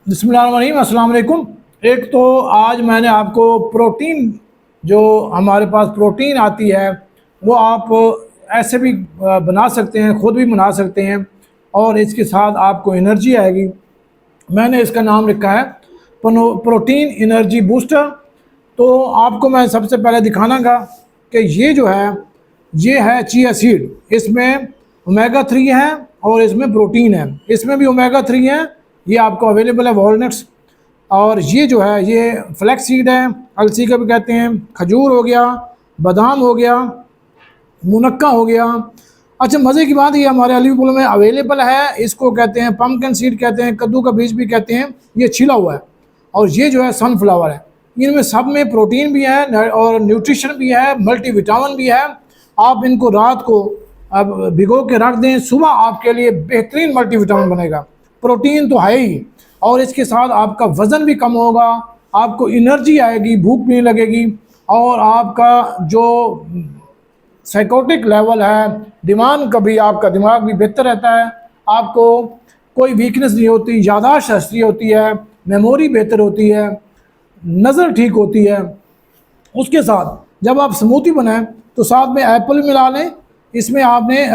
बिस्मिल्लाहिर्रहमानिर्रहीम, अस्सलाम वालेकुम। एक तो आज मैंने आपको प्रोटीन, जो हमारे पास प्रोटीन आती है वो आप ऐसे भी बना सकते हैं, ख़ुद भी बना सकते हैं और इसके साथ आपको एनर्जी आएगी। मैंने इसका नाम रखा है प्रोटीन एनर्जी बूस्टर। तो आपको मैं सबसे पहले दिखानागा कि ये जो है ये है चिया सीड। इसमें ओमेगा 3 है और इसमें प्रोटीन है। इसमें भी ओमेगा 3 है, ये आपको अवेलेबल है वॉलनट्स। और ये जो है ये फ्लैक्स सीड है, अलसी का भी कहते हैं। खजूर हो गया, बादाम हो गया, मुनक्का हो गया। अच्छा, मज़े की बात ये हमारे अलीपुर में अवेलेबल है, इसको कहते हैं पम्पकिन सीड कहते हैं, कद्दू का बीज भी कहते हैं। ये छिला हुआ है और ये जो है सनफ्लावर है। इनमें सब में प्रोटीन भी है और न्यूट्रिशन भी है, मल्टीविटामिन भी है। आप इनको रात को अब भिगो के रख दें, सुबह आपके लिए बेहतरीन मल्टीविटामिन बनेगा। प्रोटीन तो है ही और इसके साथ आपका वज़न भी कम होगा, आपको एनर्जी आएगी, भूख भी नहीं लगेगी और आपका जो साइकोटिक लेवल है, दिमाग का भी, आपका दिमाग भी बेहतर रहता है। आपको कोई वीकनेस नहीं होती, याददाश्त अच्छी होती है, मेमोरी बेहतर होती है, नज़र ठीक होती है। उसके साथ जब आप स्मूथी बनाएं तो साथ में एप्पल मिला लें, इसमें आपने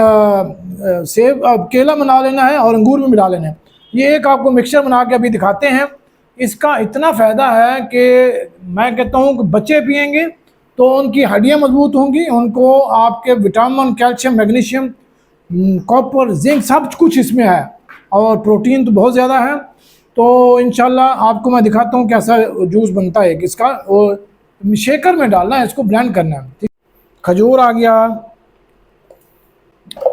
सेब केला मिला लेना है और अंगूर भी मिला लेना है। ये एक आपको मिक्सचर बना के अभी दिखाते हैं। इसका इतना फ़ायदा है कि मैं कहता हूँ कि बच्चे पिएंगे तो उनकी हड्डियाँ मजबूत होंगी, उनको आपके vitamin, calcium, magnesium, copper, zinc सब कुछ इसमें है और प्रोटीन तो बहुत ज़्यादा है। तो इंशाल्लाह आपको मैं दिखाता हूँ कैसा जूस बनता है इसका। और शेकर में डालना है, इसको ब्लेंड करना है। खजूर आ गया,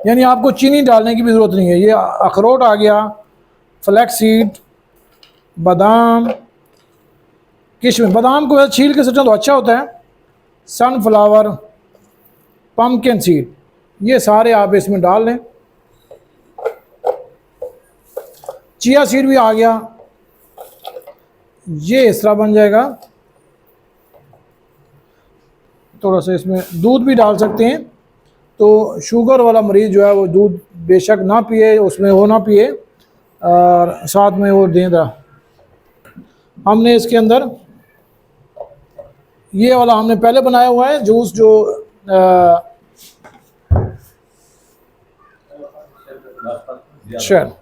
यानी आपको चीनी डालने की भी ज़रूरत नहीं है। ये अखरोट आ गया, फ्लैक्स सीड, बादाम, किशमिश। बादाम को छील के सटा तो अच्छा होता है। सनफ्लावर, पम्पकिन सीड, ये सारे आप इसमें डाल लें। चिया सीड भी आ गया, ये इस तरह बन जाएगा। थोड़ा सा इसमें दूध भी डाल सकते हैं, तो शुगर वाला मरीज़ जो है वो दूध बेशक ना पिए, उसमें वो ना पिए और साथ में वो दें। हमने इसके अंदर ये वाला हमने पहले बनाया हुआ है जूस, जो चल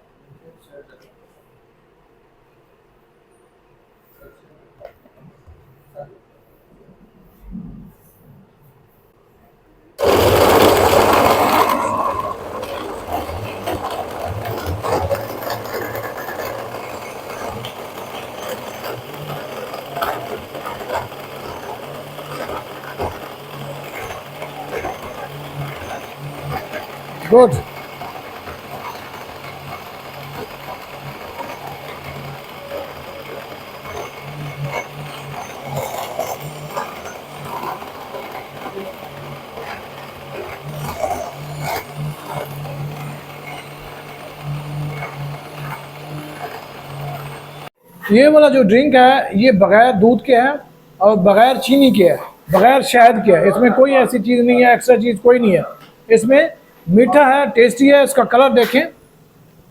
गुड। ये वाला जो ड्रिंक है ये बग़ैर दूध के है और बग़ैर चीनी के है, बग़ैर शहद के है। इसमें कोई ऐसी चीज़ नहीं है, एक्स्ट्रा चीज़ कोई नहीं है। इसमें मीठा है, टेस्टी है, इसका कलर देखें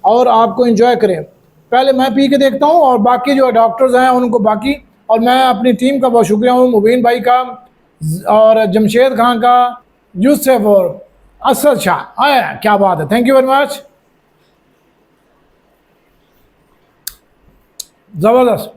और आपको एंजॉय करें। पहले मैं पी के देखता हूँ और बाकी जो डॉक्टर्स हैं उनको बाकी, और मैं अपनी टीम का बहुत शुक्रिया हूँ, मुबीन भाई का और जमशेद खान का, यूसुफ और असद शाह। आया, क्या बात है, थैंक यू वेरी मच, ज़बरदस्त।